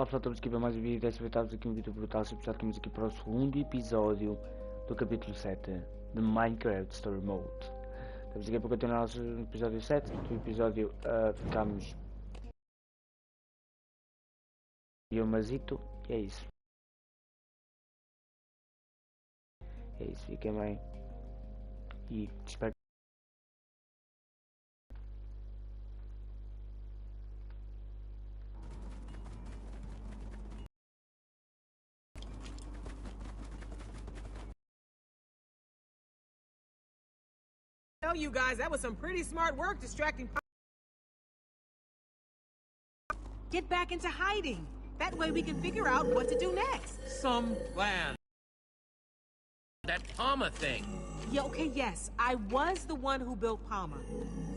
Olá pessoal, estamos aqui para mais um vídeo. Desta vez estamos aqui um vídeo brutal. Estamos aqui para o segundo episódio do capítulo 7 de Minecraft Story Mode. Estamos aqui para continuar o nosso episódio 7. No episódio ficamos e o Mazito. E é isso. É isso, fiquem bem. E espero. Tell you guys that was some pretty smart work distracting. Get back into hiding. That way we can figure out what to do next. Some plan. That Palma thing. Yeah, okay, yes. I was the one who built Palma.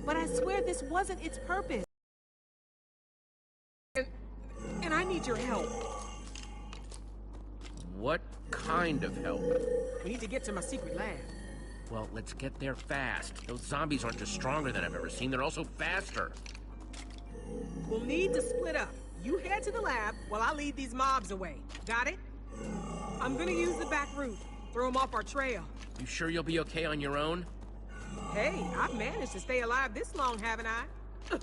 But I swear this wasn't its purpose. And I need your help. What kind of help? We need to get to my secret lab. Well, let's get there fast. Those zombies aren't just stronger than I've ever seen, they're also faster. We'll need to split up. You head to the lab while I lead these mobs away. Got it? I'm gonna use the back route. Throw them off our trail. You sure you'll be okay on your own? Hey, I've managed to stay alive this long, haven't I?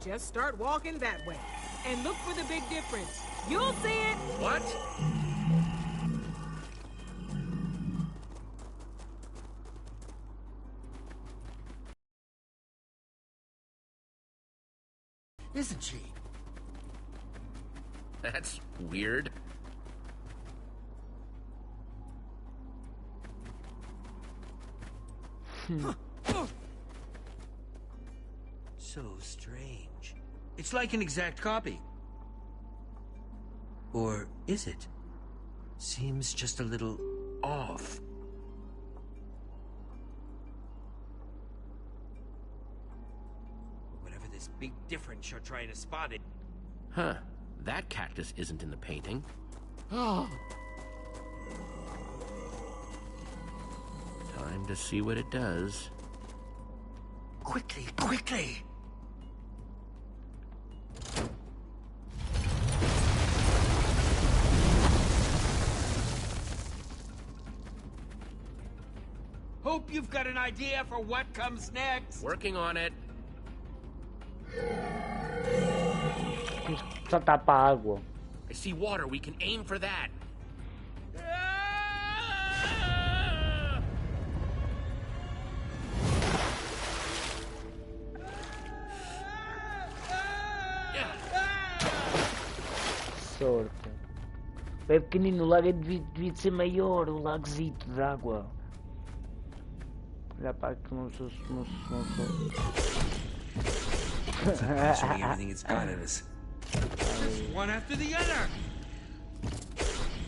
Just start walking that way. And look for the big difference. You'll see it! What? Isn't she? That's weird. So strange. It's like an exact copy. Or is it? Seems just a little off. Whatever this big difference you're trying to spot it. Huh. That cactus isn't in the painting. Oh. Time to see what it does. Quickly, quickly! Hope you've got an idea for what comes next. Working on it. Só tapa água. I see water, we can aim for that. Sorte. É pequenino, o lago devia de ser maior, o lagozito de água. Olha para aqui, não sou. Capturing everything it's got in us. Just one after the other.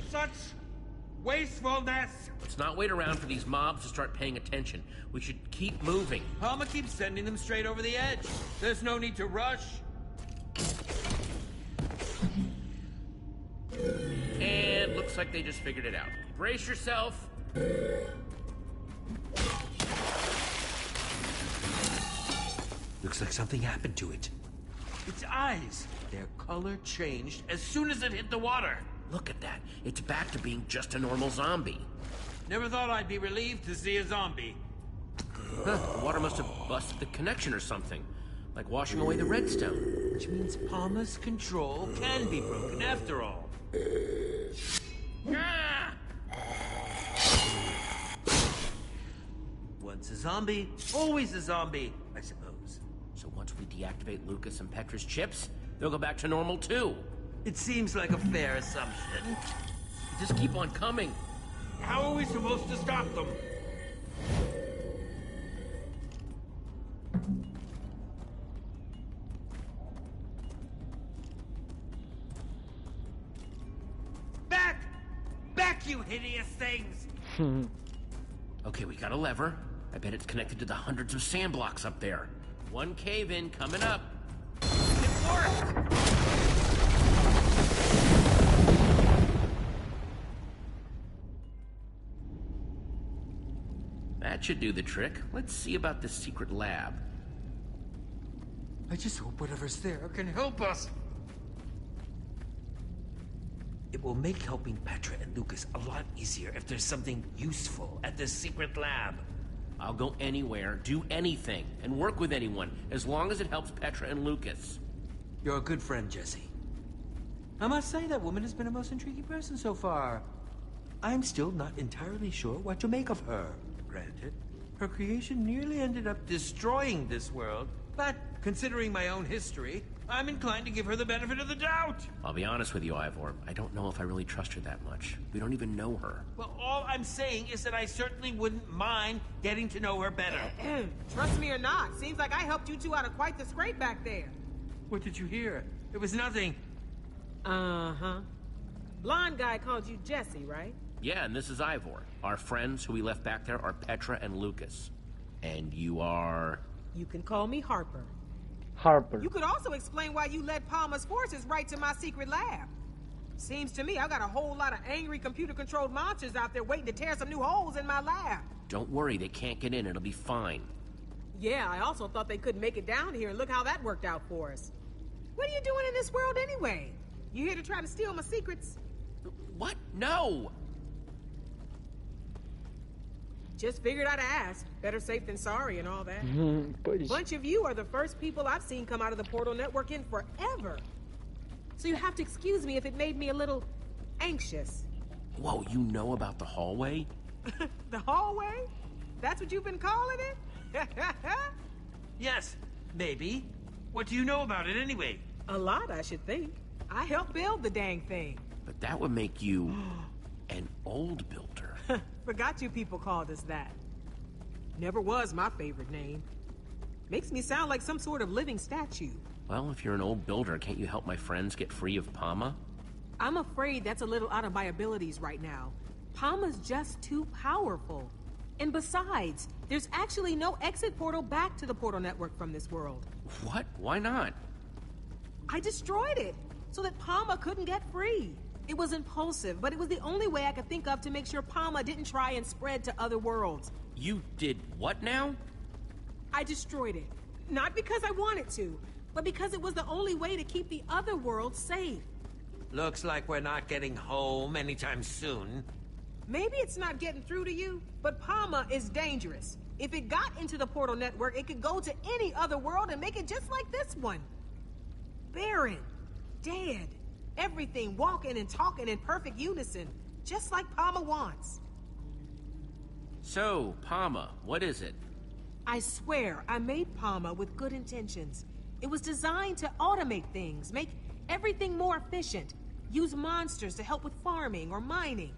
Such wastefulness. Let's not wait around for these mobs to start paying attention. We should keep moving. Palma keeps sending them straight over the edge. There's no need to rush. And looks like they just figured it out. Brace yourself. Looks like something happened to it. Its eyes. Their color changed as soon as it hit the water. Look at that. It's back to being just a normal zombie. Never thought I'd be relieved to see a zombie. Huh, the water must have busted the connection or something. Like washing away the redstone. Which means Palma's control can be broken after all. Ah! Once a zombie, always a zombie, I suppose. So once we deactivate Lucas and Petra's chips, they'll go back to normal too. It seems like a fair assumption. Just keep on coming. How are we supposed to stop them? Back! Back, you hideous things! Okay, we got a lever. I bet it's connected to the hundreds of sand blocks up there. One cave-in coming up. It worked! That should do the trick. Let's see about this secret lab. I just hope whatever's there can help us. It will make helping Petra and Lucas a lot easier if there's something useful at this secret lab. I'll go anywhere, do anything, and work with anyone, as long as it helps Petra and Lucas. You're a good friend, Jesse. I must say that woman has been a most intriguing person so far. I'm still not entirely sure what to make of her. Granted, her creation nearly ended up destroying this world, but considering my own history, I'm inclined to give her the benefit of the doubt. I'll be honest with you, Ivor. I don't know if I really trust her that much. We don't even know her. Well, all I'm saying is that I certainly wouldn't mind getting to know her better. Trust me or not, seems like I helped you two out of quite the scrape back there. What did you hear? It was nothing. Uh-huh. Blonde guy called you Jesse, right? Yeah, and this is Ivor. Our friends who we left back there are Petra and Lucas. And you are... You can call me Harper. Harper. You could also explain why you led Palmer's forces right to my secret lab. Seems to me I got a whole lot of angry computer-controlled monsters out there waiting to tear some new holes in my lab. Don't worry, they can't get in. It'll be fine. Yeah, I also thought they couldn't make it down here, and look how that worked out for us. What are you doing in this world anyway? You here to try to steal my secrets? What? No! Just figured I'd ask. Better safe than sorry and all that. Pois. Bunch of you are the first people I've seen come out of the portal network in forever. So you have to excuse me if it made me a little anxious. Whoa, you know about the hallway? The hallway? That's what you've been calling it? Yes, maybe. What do you know about it anyway? A lot, I should think. I helped build the dang thing. But that would make you an old builder. Forgot you people called us that. Never was my favorite name. Makes me sound like some sort of living statue. Well, if you're an old builder, can't you help my friends get free of Palma? I'm afraid that's a little out of my abilities right now. Palma's just too powerful. And besides, there's actually no exit portal back to the portal network from this world. What? Why not? I destroyed it so that Palma couldn't get free. It was impulsive, but it was the only way I could think of to make sure Palma didn't try and spread to other worlds. You did what now? I destroyed it. Not because I wanted to, but because it was the only way to keep the other worlds safe. Looks like we're not getting home anytime soon. Maybe it's not getting through to you, but Palma is dangerous. If it got into the portal network, it could go to any other world and make it just like this one. Barren. Dead. Everything walking and talking in perfect unison, just like Palma wants. So, Palma, what is it? I swear, I made Palma with good intentions. It was designed to automate things, make everything more efficient, use monsters to help with farming or mining.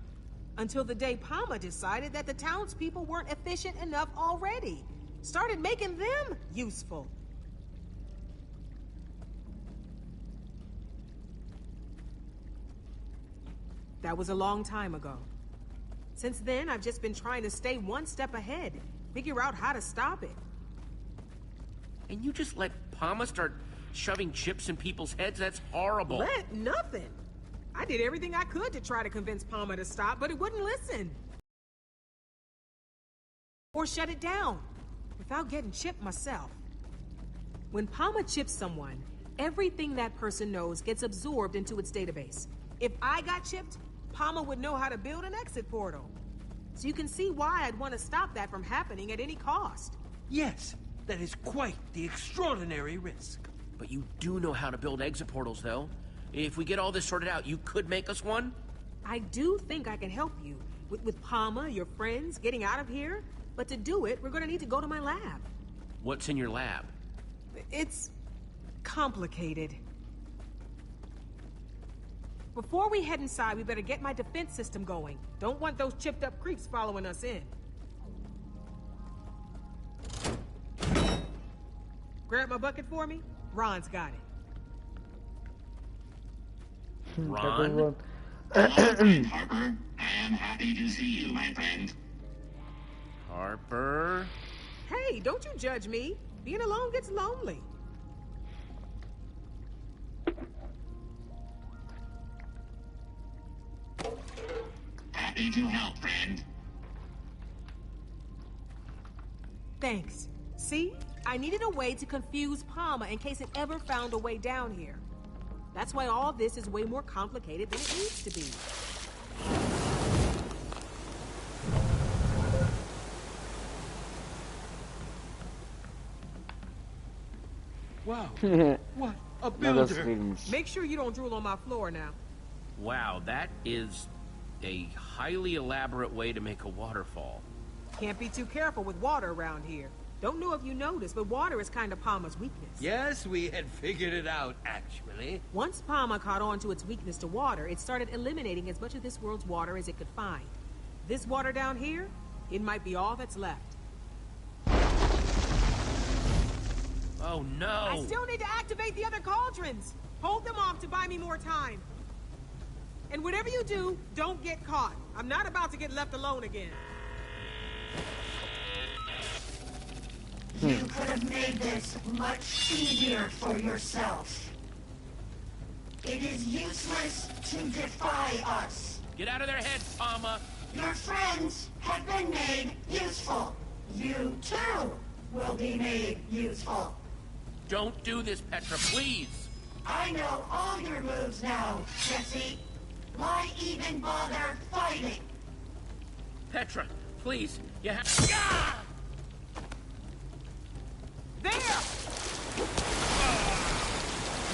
Until the day Palma decided that the townspeople weren't efficient enough already. Started making them useful. That was a long time ago. Since then, I've just been trying to stay one step ahead, figure out how to stop it. And you just let Palma start shoving chips in people's heads? That's horrible. Let nothing. I did everything I could to try to convince Palma to stop, but it wouldn't listen. Or shut it down, without getting chipped myself. When Palma chips someone, everything that person knows gets absorbed into its database. If I got chipped, Palma would know how to build an exit portal. So you can see why I'd want to stop that from happening at any cost. Yes, that is quite the extraordinary risk. But you do know how to build exit portals, though. If we get all this sorted out, you could make us one? I do think I can help you. With Palma, your friends, getting out of here. But to do it, we're going to need to go to my lab. What's in your lab? It's complicated. Before we head inside, we better get my defense system going. Don't want those chipped up creeps following us in. Grab my bucket for me. Ron's got it. Ron? Hello, friend Harper. I am happy to see you, my friend. Harper? Hey, don't you judge me. Being alone gets lonely. Happy to help, friend. Thanks. See? I needed a way to confuse Palma in case it ever found a way down here. That's why all this is way more complicated than it needs to be. Wow. What a Nada builder. seguimos. Make sure you don't drool on my floor now. Wow, that is a highly elaborate way to make a waterfall. Can't be too careful with water around here. Don't know if you noticed, but water is kind of Palma's weakness. Yes, we had figured it out, actually. Once Palma caught on to its weakness to water, it started eliminating as much of this world's water as it could find. This water down here, it might be all that's left. Oh no! I still need to activate the other cauldrons. Hold them off to buy me more time. And whatever you do, don't get caught. I'm not about to get left alone again. You could have made this much easier for yourself. It is useless to defy us. Get out of their heads, Palma! Your friends have been made useful. You, too, will be made useful. Don't do this, Petra, please! I know all your moves now, Jesse. Why even bother fighting? Petra, please, you have... Ah! There!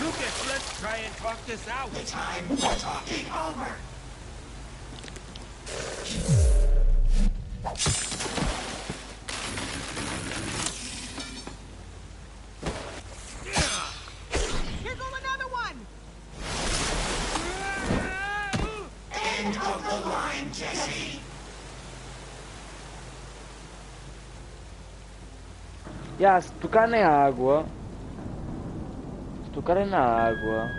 Lucas, let's try and talk this out. The time for talking over. Here goes another one! End of the line, Jesse. Ya, se tocar na água. Se tocarem na água.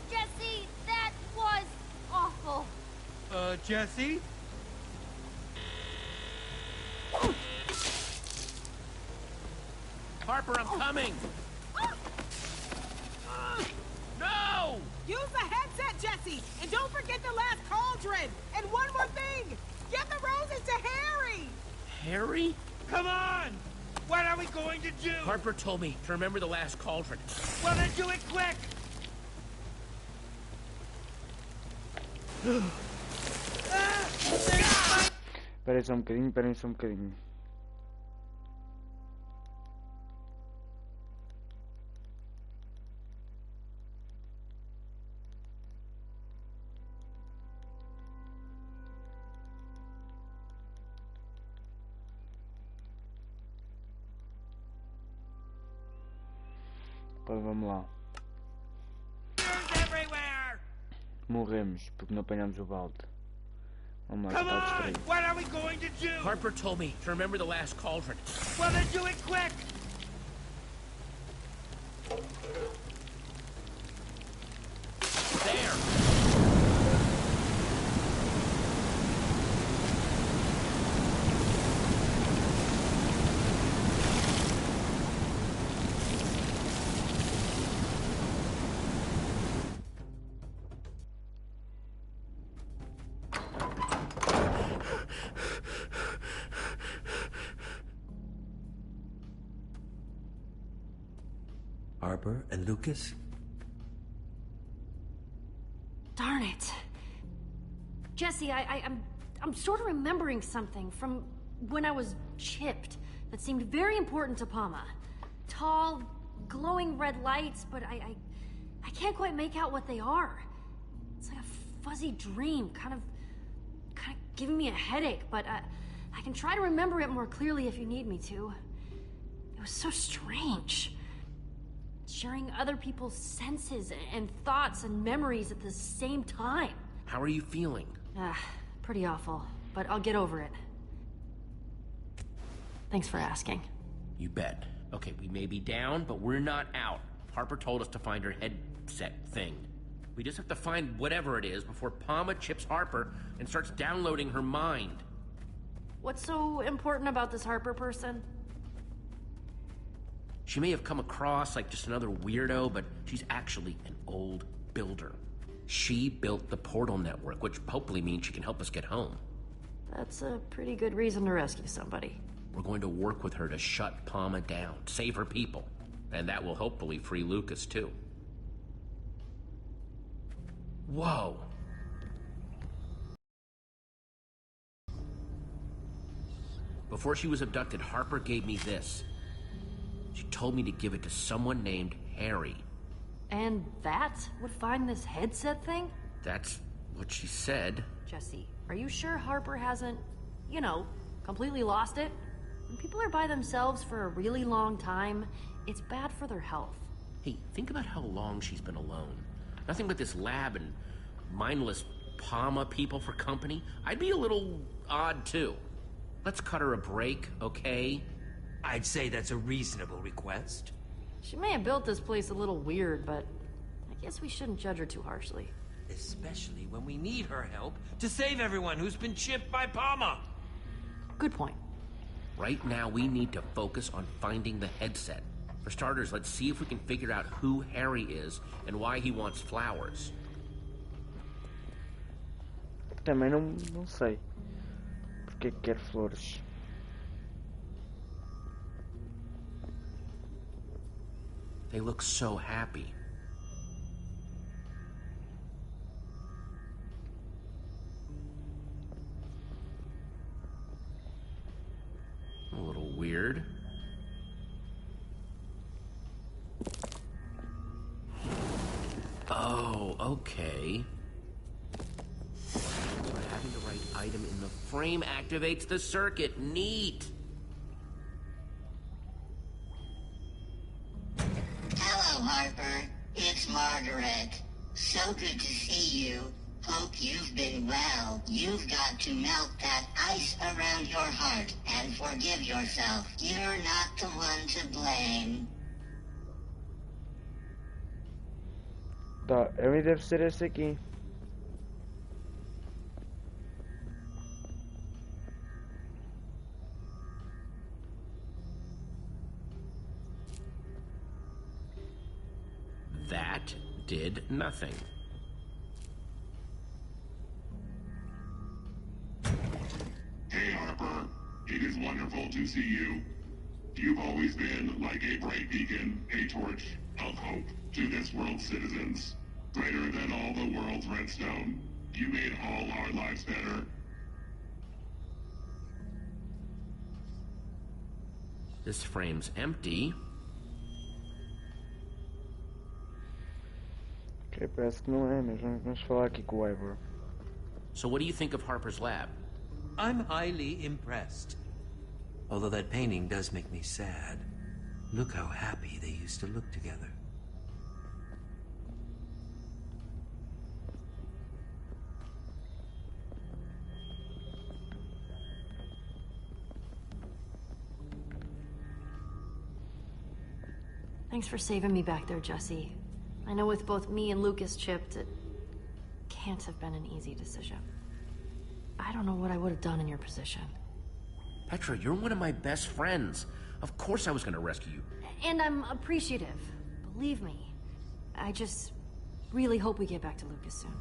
Jesse, that was awful. Jesse? Harper, I'm coming! No! Use the headset, Jesse! And don't forget the last cauldron! And one more thing! Get the roses to Harry! Harry? Come on! What are we going to do? Harper told me to remember the last cauldron. Well, then do it quick! Esperem só um bocadinho, esperem só um bocadinho. Então vamos lá. Everywhere! Morremos porque não apanhamos o balde. Vamos lá, Come está on! distraído. What are we going to do? Harper told me to remember the last cauldron. Well, then do it quick! There! Harper and Lucas? Darn it. Jesse, I'm sort of remembering something from when I was chipped that seemed very important to Palma. Tall, glowing red lights, but I can't quite make out what they are. It's like a fuzzy dream, kind of giving me a headache, but I can try to remember it more clearly if you need me to. It was so strange. Sharing other people's senses and thoughts and memories at the same time. How are you feeling? Pretty awful, but I'll get over it. Thanks for asking. You bet. Okay, we may be down, but we're not out. Harper told us to find her headset thing. We just have to find whatever it is before Palma chips Harper and starts downloading her mind. What's so important about this Harper person? She may have come across like just another weirdo, but she's actually an old builder. She built the portal network, which hopefully means she can help us get home. That's a pretty good reason to rescue somebody. We're going to work with her to shut Palma down, save her people. And that will hopefully free Lucas, too. Whoa. Before she was abducted, Harper gave me this. She told me to give it to someone named Harry. And that would find this headset thing? That's what she said. Jesse, are you sure Harper hasn't, you know, completely lost it? When people are by themselves for a really long time, it's bad for their health. Hey, think about how long she's been alone. Nothing but this lab and mindless Palma people for company. I'd be a little odd, too. Let's cut her a break, okay? I'd say that's a reasonable request. She may have built this place a little weird, but I guess we shouldn't judge her too harshly. Especially when we need her help to save everyone who's been chipped by Palma. Good point. Right now, we need to focus on finding the headset. For starters, let's see if we can figure out who Harry is and why he wants flowers. Também não sei. Porque que quer flores? They look so happy. A little weird. Oh, okay. So having the right item in the frame activates the circuit. Neat. Hello, Harper. It's Margaret. So good to see you. Hope you've been well. You've got to melt that ice around your heart and forgive yourself. You're not the one to blame. Tá, eu deve ser esse aqui. That did nothing. Hey, Harper. It is wonderful to see you. You've always been like a bright beacon, a torch of hope to this world's citizens. Greater than all the world's redstone. You made all our lives better. This frame's empty. Ok, parece que não é, mas vamos falar aqui com o Ivor. So what do you think of Harper's lab? I'm highly impressed. Although that painting does make me sad. Look how happy they used to look together. Thanks for saving me back there, Jesse. I know with both me and Lucas chipped, it can't have been an easy decision. I don't know what I would have done in your position. Petra, you're one of my best friends. Of course I was going to rescue you. And I'm appreciative. Believe me. I just really hope we get back to Lucas soon.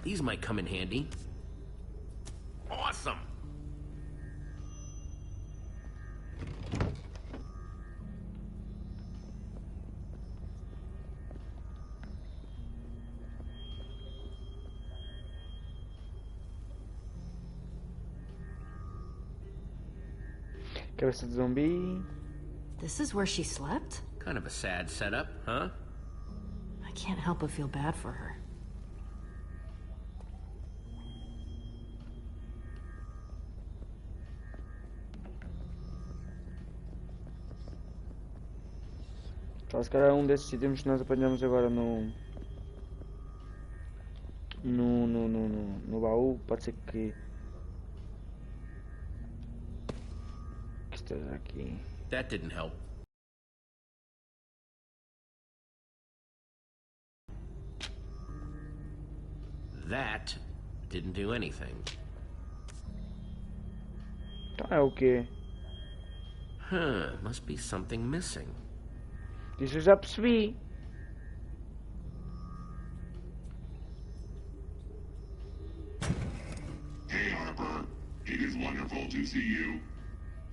These might come in handy. Awesome! Cabeça de zumbi. This is where she slept? Kind of a sad setup, huh? I can't help but feel bad for her. Então, se calhar um desses itens que nós apanhamos agora no baú, pode ser que esteja aqui. That didn't help. That didn't do anything. Então é o quê? Must be something missing. Isso eu já percebi. Hey, Harper. It is wonderful to see you.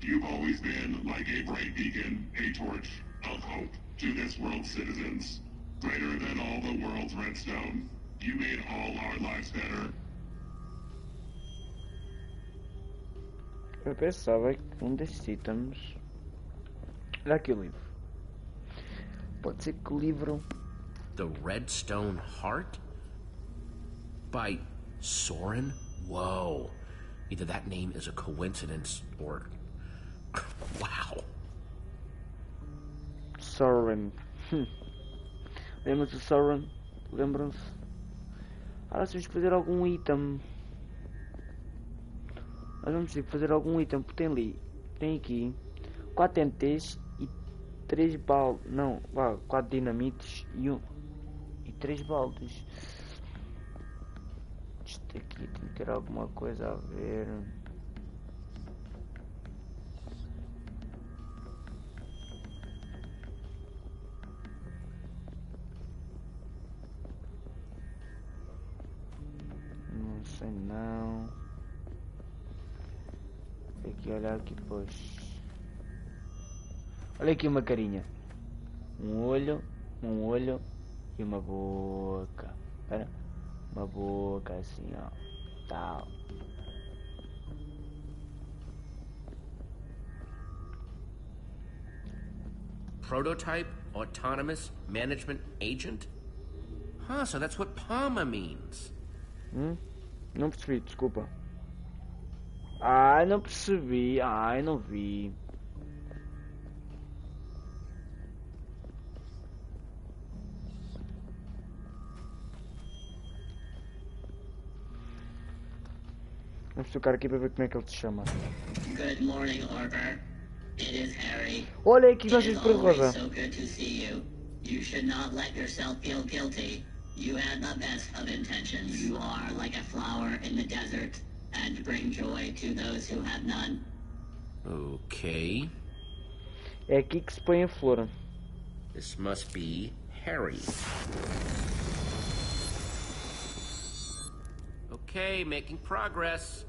You've always been like a bright beacon, a torch of hope to this world's citizens. Greater than all the world's redstone. You made all our lives better. Eu pensava que um destes itens... Olha aqui o livro. Pode ser que o livro... The Redstone Heart? By Soren? Whoa. Either that name is a coincidence or... Wow. Soren. Lembram-se do Soren? Lembram-se? Nós temos que fazer algum item. Nós vamos ter que fazer algum item, porque tem ali, tem aqui 4 TNTs e 3 baldes, não, 4 dinamites e 3 baldes. Isto aqui tem que ter alguma coisa a ver. Não sei não. Tem que olhar aqui depois. Olha aqui uma carinha. Um olho e uma boca. Espera. Uma boca assim, ó. Tal. Prototype Autonomous Management Agent? Huh, so that's what PAMA means. Não percebi, desculpa. Ai, não percebi. Ai, não vi. Vamos tocar aqui para ver como é que ele se chama. Good morning, Harper. It is Harry. Olha aqui, It nós is temos cor always rosa. so good to see you. You should not let yourself feel guilty. You had the best of intentions. You are like a flower in the desert, and bring joy to those who have none. Okay. É aqui que se põe a flor. This must be Harry. Okay, making progress.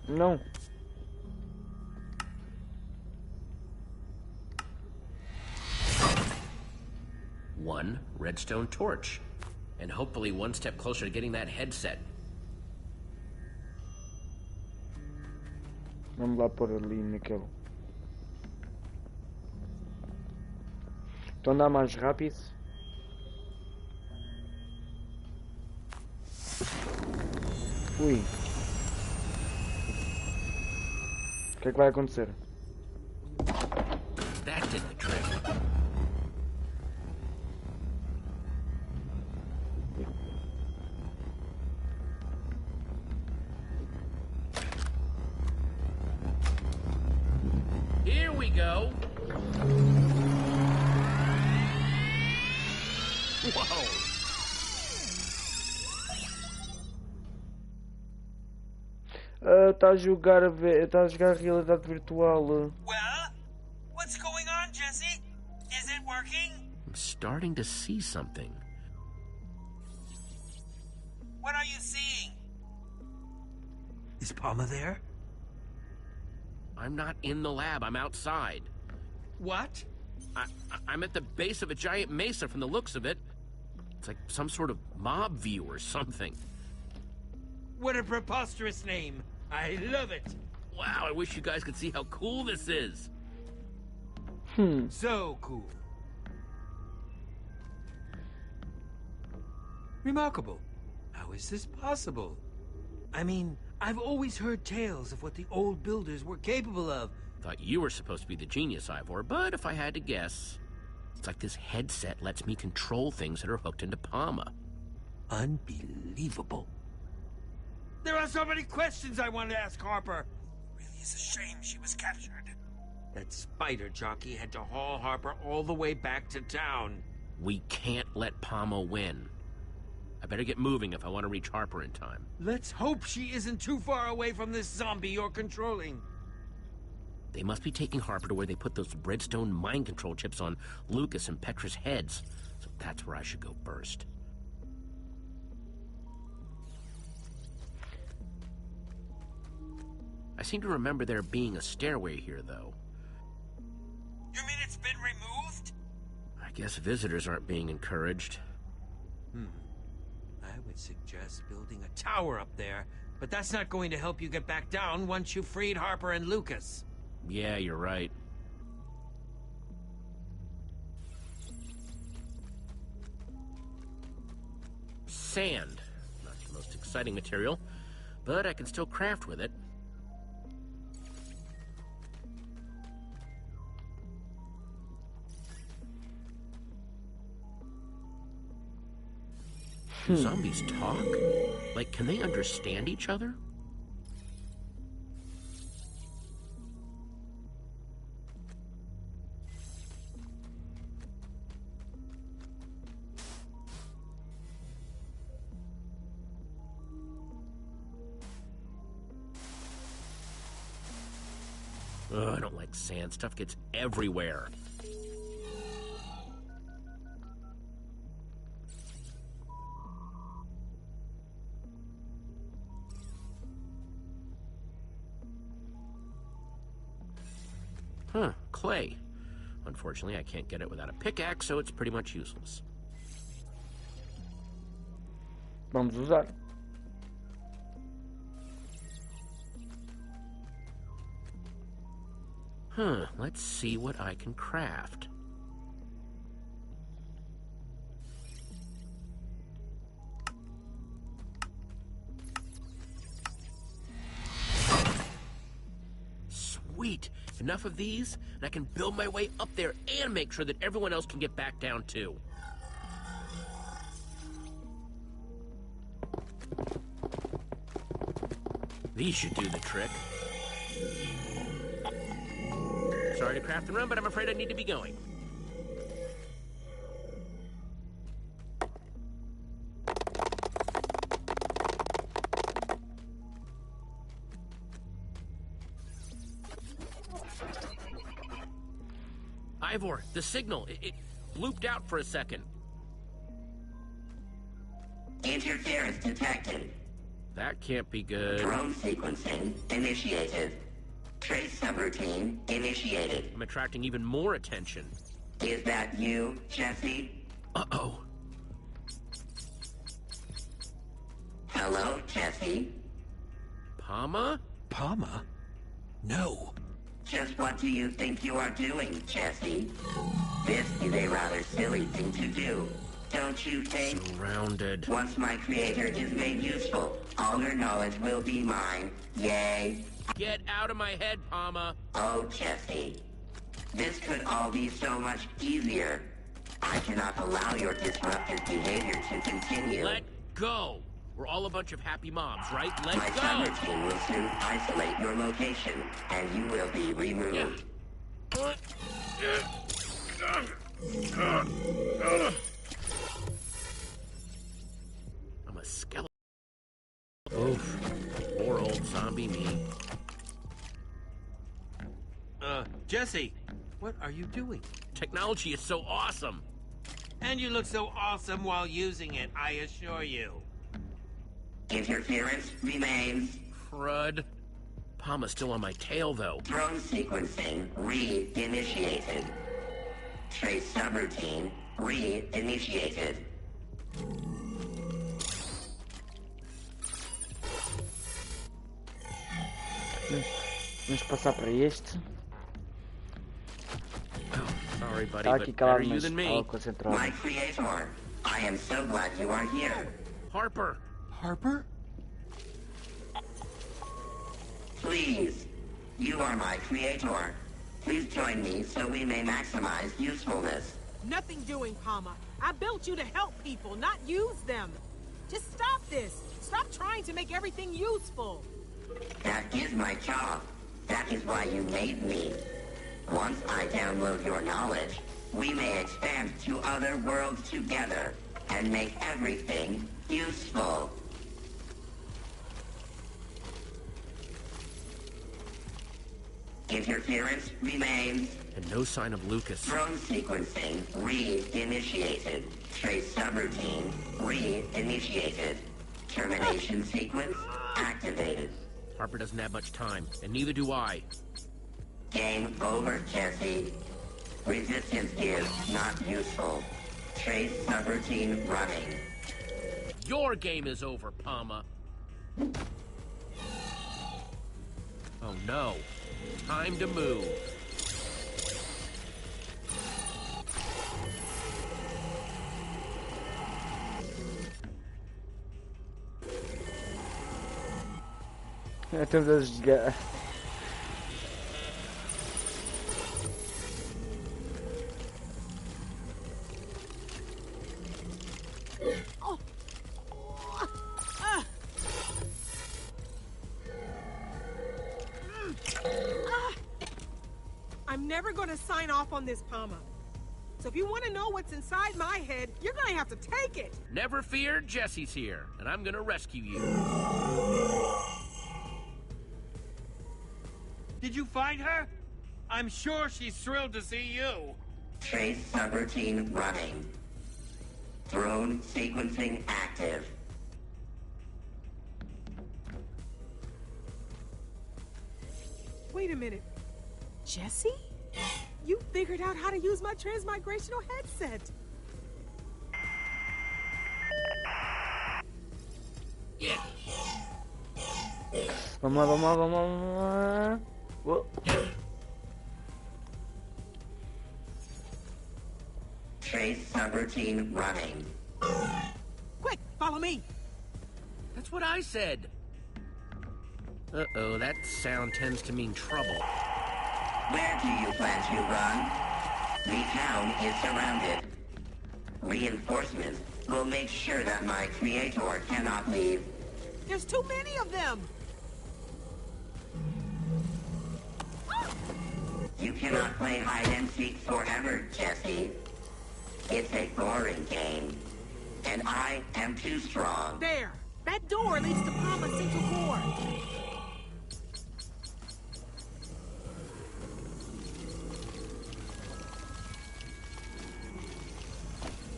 Não. One redstone torch. And hopefully one step closer to getting that headset. Vamos lá pôr ali naquele. Então andar mais rápido. Ui. O que é que vai acontecer? That did the trick. Here we go. Whoa. Tá a jogar realidade virtual. Well, what's going on, Jesse? Is it working? I'm starting to see something. What are you seeing? Is Palma there? I'm not in the lab, I'm outside. What? I'm at the base of a giant mesa from the looks of it. It's like some sort of mob view or something. What a preposterous name. I love it. Wow, I wish you guys could see how cool this is. So cool. Remarkable. How is this possible? I mean, I've always heard tales of what the old builders were capable of. Thought you were supposed to be the genius, Ivor, but if I had to guess, it's like this headset lets me control things that are hooked into Palma. Unbelievable. There are so many questions I want to ask Harper. Really, it's a shame she was captured. That spider jockey had to haul Harper all the way back to town. We can't let Palma win. I better get moving if I want to reach Harper in time. Let's hope she isn't too far away from this zombie you're controlling. They must be taking Harper to where they put those redstone mind control chips on Lucas and Petra's heads. So that's where I should go first. I seem to remember there being a stairway here, though. You mean it's been removed? I guess visitors aren't being encouraged. I would suggest building a tower up there, but that's not going to help you get back down once you've freed Harper and Lucas. Yeah, you're right. Sand. Not the most exciting material, but I can still craft with it. Do zombies talk? Like, can they understand each other? Ugh, I don't like sand. Stuff gets everywhere. Huh, clay. Unfortunately, I can't get it without a pickaxe, so it's pretty much useless. Vamos usar. Huh, let's see what I can craft. Sweet! Enough of these, and I can build my way up there and make sure that everyone else can get back down too. These should do the trick. Sorry to craft and run, but I'm afraid I need to be going. Ivor, the signal, it blooped out for a second. Interference detected. That can't be good. Drone sequencing initiated. Trace subroutine initiated. I'm attracting even more attention. Is that you, Jesse? Uh-oh. Hello, Jesse? Palma? Palma? No. Just what do you think you are doing, Jesse? This is a rather silly thing to do, don't you think? Surrounded. Once my creator is made useful, all her knowledge will be mine. Yay. Get out of my head, Palma. Oh, Jesse. This could all be so much easier. I cannot allow your disruptive behavior to continue. Let go. We're all a bunch of happy moms, right? Let My go. summer team will soon isolate your location, and you will be removed. I'm a skeleton. Oof. Poor old zombie me. Jesse, what are you doing? Technology is so awesome. And you look so awesome while using it, I assure you. Interference remains. Crud. Palma's still on my tail, though. Drone sequencing re-initiated. Trace subroutine re-initiated. Vamos passar para este. Sorry, buddy, Está aqui but better calado, you mas than me. estava concentrado. My creator, I am so glad you are here. Harper. Harper? Please, you are my creator. Please join me so we may maximize usefulness. Nothing doing, Palma. I built you to help people, not use them. Just stop this. Stop trying to make everything useful. That is my job. That is why you made me. Once I download your knowledge, we may expand to other worlds together and make everything useful. Interference remains. And no sign of Lucas. Drone sequencing re-initiated. Trace subroutine re-initiated. Termination sequence activated. Harper doesn't have much time, and neither do I. Game over, Jesse. Resistance gear not useful. Trace subroutine running. Your game is over, Palma. Oh no. Time to move. Estamos a jogar. I'm never going to sign off on this, Palma. So if you want to know what's inside my head, you're going to have to take it. Never fear, Jesse's here, and I'm gonna rescue you. Did you find her? I'm sure she's thrilled to see you. Trace subroutine running. Drone sequencing active. Wait a minute. Jesse? You figured out how to use my transmigrational headset. Yeah. Vamos lá, vamos lá, vamos lá. Whoa. Trace subroutine running. Quick, follow me. That's what I said. Uh-oh, that sound tends to mean trouble. Where do you plan to run? The town is surrounded. Reinforcements will make sure that my creator cannot leave. There's too many of them. You cannot play hide and seek forever, Jesse. It's a boring game. And I am too strong. There. That door leads to Palma's central core.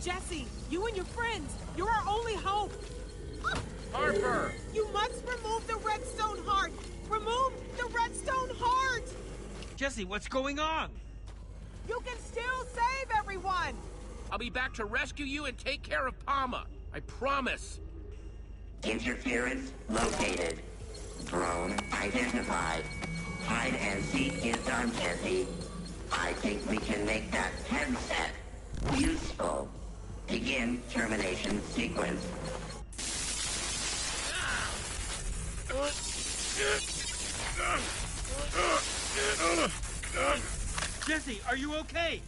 Jesse, you and your friends, you're our only hope. Harper! You must remove the redstone heart. Remove the redstone heart. Jesse, what's going on? You can still save everyone. I'll be back to rescue you and take care of Palma. I promise. Interference located. Drone identified. Hide and seek is done, Jesse. I think we can make that headset useful. Begin termination sequence. Jesse, are you okay?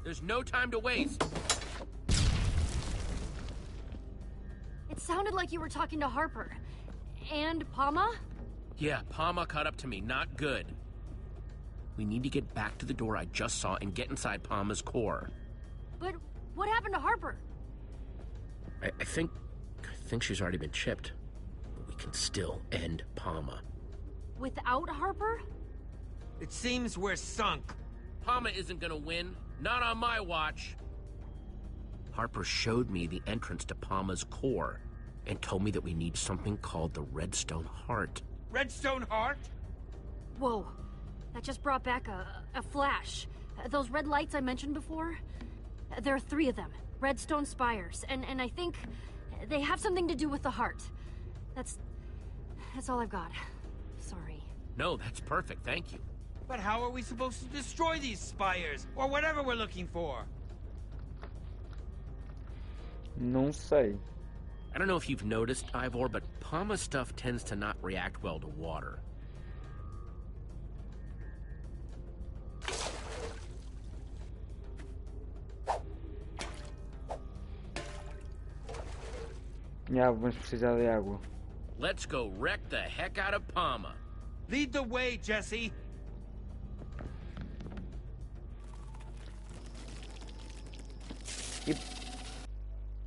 There's no time to waste. It sounded like you were talking to Harper. And Palma? Yeah, Palma caught up to me. Not good. We need to get back to the door I just saw and get inside Palma's core. But what happened to Harper? I think she's already been chipped. But we can still end Palma. Without Harper? It seems we're sunk. Palma isn't gonna win. Not on my watch. Harper showed me the entrance to Palma's core and told me that we need something called the Redstone Heart. Redstone Heart? Whoa. That just brought back a flash. Those red lights I mentioned before? There are 3 of them. Redstone spires. And I think they have something to do with the heart. That's all I've got. Sorry. No, that's perfect. Thank you. But how are we supposed to destroy these spires? Or whatever we're looking for? Não sei. I don't know if you've noticed, Ivor, but Palma stuff tends to not react well to water. Já, vamos precisar de água. Let's go wreck the heck out of Palma. Lead the way, Jesse. E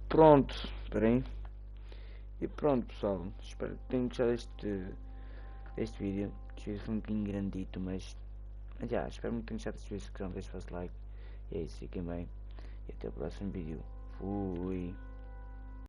pronto, esperem. E pronto, pessoal. Espero que tenham gostado deste vídeo. Este vídeo foi um bocadinho grandito, mas já, espero muito que tenham gostado deste vídeo. Se quiserem, deixem o vosso like. E é isso, fiquem bem. E até o próximo vídeo. Fui.